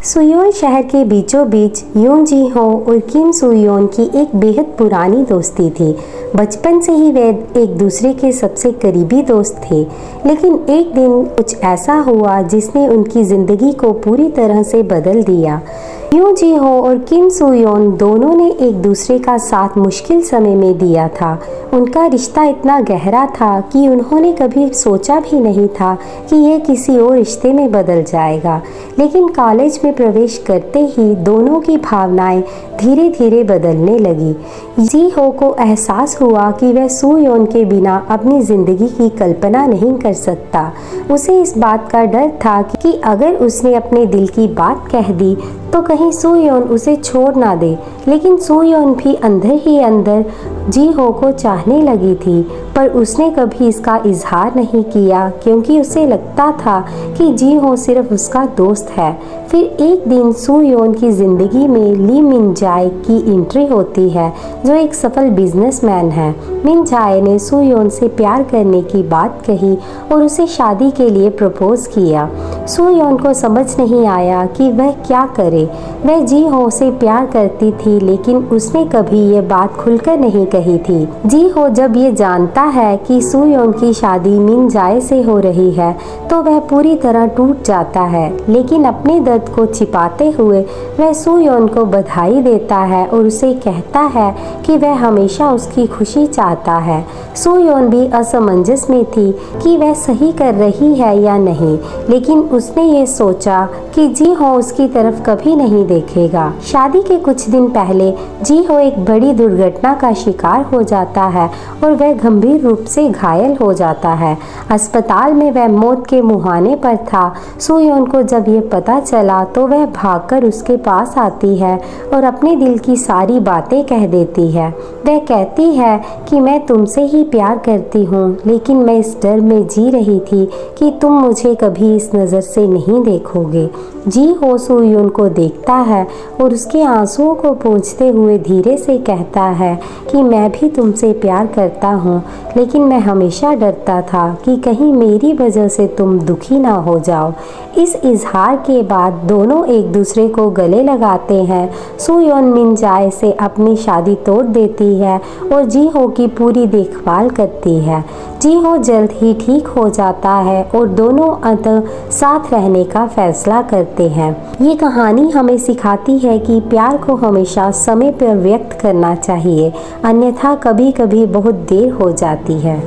सुयोन शहर के बीचों बीच यून जी हो और किम सुयोन की एक बेहद पुरानी दोस्ती थी। बचपन से ही वे एक दूसरे के सबसे करीबी दोस्त थे, लेकिन एक दिन कुछ ऐसा हुआ जिसने उनकी ज़िंदगी को पूरी तरह से बदल दिया। यून जी हो और किम सुयोन दोनों ने एक दूसरे का साथ मुश्किल समय में दिया था। उनका रिश्ता इतना गहरा था कि उन्होंने कभी सोचा भी नहीं था कि यह किसी और रिश्ते में बदल जाएगा। लेकिन कॉलेज में प्रवेश करते ही दोनों की भावनाएं धीरे धीरे बदलने लगी। जी हो को एहसास हुआ कि वह सुयोन के बिना अपनी ज़िंदगी की कल्पना नहीं कर सकता। उसे इस बात का डर था कि अगर उसने अपने दिल की बात कह दी तो कहीं सुयोन उसे छोड़ ना दे। लेकिन सुयोन भी अंदर ही अंदर जी हो को चाहने लगी थी, पर उसने कभी इसका इजहार नहीं किया क्योंकि उसे लगता था कि जी हो सिर्फ उसका दोस्त है। फिर एक दिन सुयोन की ज़िंदगी में ली मिन जाए की एंट्री होती है, जो एक सफल बिजनेसमैन है। मिन जाए ने सुयोन से प्यार करने की बात कही और उसे शादी के लिए प्रपोज किया। सुयोन को समझ नहीं आया कि वह क्या करे। वह जी हो से प्यार करती थी, लेकिन उसने कभी ये बात खुलकर नहीं कही थी। जी हो जब ये जानता है कि सुयोन की शादी मिन जाए से हो रही है तो वह पूरी तरह टूट जाता है, लेकिन अपने दर्द को छिपाते हुए वह सुयोन को बधाई देता है और उसे कहता है कि वह हमेशा उसकी खुशी चाहता है। सुयोन भी असमंजस में थी कि वह सही कर रही है या नहीं, लेकिन उसने ये सोचा कि जी हो उसकी तरफ कभी नहीं देखेगा। शादी के कुछ दिन पहले जी हो एक बड़ी दुर्घटना का शिकार हो जाता है और वह गंभीर रूप से घायल हो जाता है। अस्पताल में वह मौत के मुहाने पर था। सुयोन को जब ये पता चला तो वह भागकर उसके पास आती है और अपने दिल की सारी बातें कह देती है। वह कहती है कि मैं तुमसे ही प्यार करती हूँ, लेकिन मैं इस डर में जी रही थी कि तुम मुझे कभी इस नज़र से नहीं देखोगे। जी हो सुयोन को देखता है और उसके आंसुओं को पोंछते हुए धीरे से कहता है कि मैं भी तुमसे प्यार करता हूँ, लेकिन मैं हमेशा डरता था कि कहीं मेरी वजह से तुम दुखी ना हो जाओ। इस इजहार के बाद दोनों एक दूसरे को गले लगाते हैं। सुयोन मिन जाए से अपनी शादी तोड़ देती है और जी हो की पूरी देखभाल करती है। जी हो जल्द ही ठीक हो जाता है और दोनों अंततः साथ रहने का फैसला करते हैं। ये कहानी हमें सिखाती है कि प्यार को हमेशा समय पर व्यक्त करना चाहिए, अन्यथा कभी कभी बहुत देर हो जाती है।